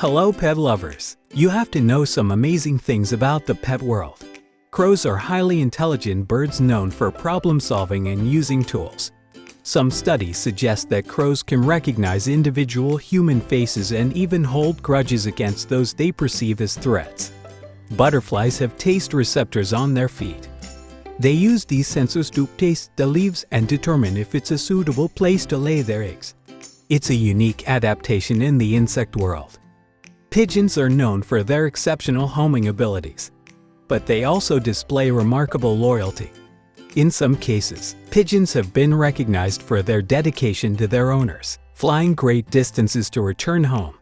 Hello pet lovers! You have to know some amazing things about the pet world. Crows are highly intelligent birds known for problem solving and using tools. Some studies suggest that crows can recognize individual human faces and even hold grudges against those they perceive as threats. Butterflies have taste receptors on their feet. They use these sensors to taste the leaves and determine if it's a suitable place to lay their eggs. It's a unique adaptation in the insect world. Pigeons are known for their exceptional homing abilities, but they also display remarkable loyalty. In some cases, pigeons have been recognized for their dedication to their owners, flying great distances to return home.